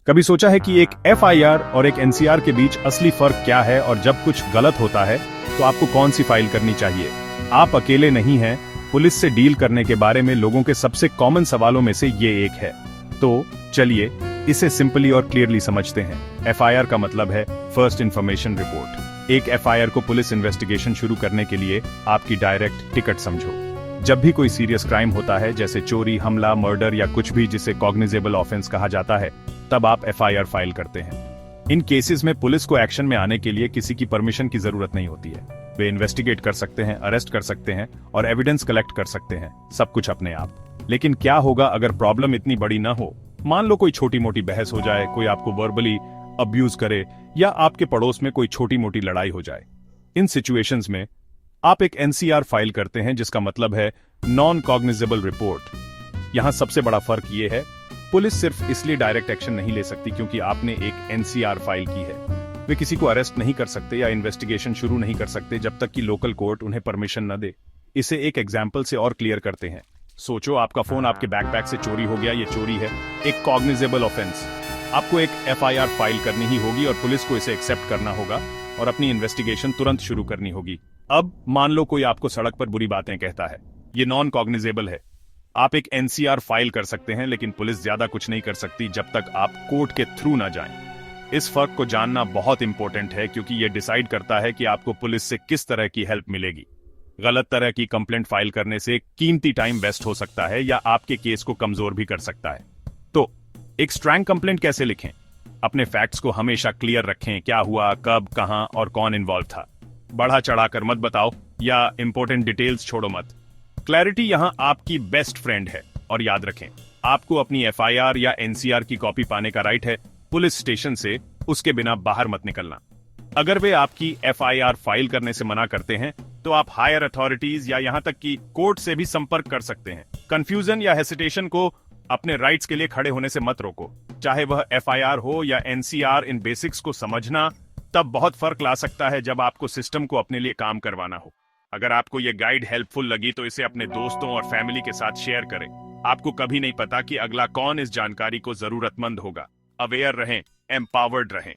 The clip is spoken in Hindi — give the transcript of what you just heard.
कभी सोचा है कि एक एफआईआर और एक एनसीआर के बीच असली फर्क क्या है, और जब कुछ गलत होता है तो आपको कौन सी फाइल करनी चाहिए? आप अकेले नहीं हैं। पुलिस से डील करने के बारे में लोगों के सबसे कॉमन सवालों में से ये एक है। तो चलिए इसे सिंपली और क्लियरली समझते हैं। एफआईआर का मतलब है फर्स्ट इंफॉर्मेशन रिपोर्ट। एक एफआईआर को पुलिस इन्वेस्टिगेशन शुरू करने के लिए आपकी डायरेक्ट टिकट समझो। जब भी कोई सीरियस क्राइम होता है, जैसे चोरी, हमला, मर्डर या कुछ भी जिसे कॉग्निजेबल ऑफेंस कहा जाता है, तब आप एफआईआर फाइल करते हैं। इन केसेस में पुलिस को एक्शन में आने के लिए किसी की परमिशन की जरूरत नहीं होती है। वे इन्वेस्टिगेट कर सकते हैं, अरेस्ट कर सकते हैं और एविडेंस कलेक्ट कर सकते हैं, सब कुछ अपने आप। लेकिन क्या होगा अगर प्रॉब्लम इतनी बड़ी ना हो? मान लो कोई छोटी मोटी बहस हो जाए, कोई आपको वर्बली अब्यूज करे या आपके पड़ोस में कोई छोटी मोटी लड़ाई हो जाए। इन सिचुएशंस में आप एक एनसीआर फाइल करते हैं, जिसका मतलब है नॉन कॉग्निजेबल रिपोर्ट। यहां सबसे बड़ा फर्क यह है, पुलिस सिर्फ इसलिए डायरेक्ट एक्शन नहीं ले सकती क्योंकि आपने एक एनसीआर फाइल की है। वे किसी को अरेस्ट नहीं कर सकते या इन्वेस्टिगेशन शुरू नहीं कर सकते जब तक कि लोकल कोर्ट उन्हें परमिशन न दे। इसे एक एग्जाम्पल से और क्लियर करते हैं। सोचो आपका फोन आपके बैकपैक से चोरी हो गया। ये चोरी है, एक कॉग्निजेबल ऑफेंस। आपको एक एफआईआर फाइल करनी ही होगी और पुलिस को इसे एक्सेप्ट करना होगा और अपनी इन्वेस्टिगेशन तुरंत शुरू करनी होगी। अब मान लो कोई आपको सड़क पर बुरी बातें कहता है, ये नॉन कॉग्निजेबल है। आप एक एनसीआर फाइल कर सकते हैं, लेकिन पुलिस ज्यादा कुछ नहीं कर सकती जब तक आप कोर्ट के थ्रू ना जाएं। इस फर्क को जानना बहुत इंपॉर्टेंट है, क्योंकि यह डिसाइड करता है कि आपको पुलिस से किस तरह की हेल्प मिलेगी। गलत तरह की कंप्लेंट फाइल करने से कीमती टाइम वेस्ट हो सकता है या आपके केस को कमजोर भी कर सकता है। तो एक स्ट्रॉन्ग कंप्लेंट कैसे लिखें? अपने फैक्ट्स को हमेशा क्लियर रखें। क्या हुआ, कब, कहां और कौन इन्वॉल्व था। बढ़ा चढ़ाकर मत बताओ या इंपॉर्टेंट डिटेल्स छोड़ो मत। क्लैरिटी यहां आपकी बेस्ट फ्रेंड है। और याद रखें, आपको अपनी एफआईआर या एनसीआर की कॉपी पाने का राइट है। पुलिस स्टेशन से उसके बिना बाहर मत निकलना। अगर वे आपकी एफआईआर फाइल करने से मना करते हैं, तो आप हायर अथॉरिटीज या यहां तक कि कोर्ट से भी संपर्क कर सकते हैं। कंफ्यूजन या हेसिटेशन को अपने राइट्स के लिए खड़े होने से मत रोको। चाहे वह एफआईआर हो या एनसीआर, इन बेसिक्स को समझना तब बहुत फर्क ला सकता है जब आपको सिस्टम को अपने लिए काम करवाना हो। अगर आपको यह गाइड हेल्पफुल लगी तो इसे अपने दोस्तों और फैमिली के साथ शेयर करें। आपको कभी नहीं पता कि अगला कौन इस जानकारी को जरूरतमंद होगा। अवेयर रहें, एम्पावर्ड रहें।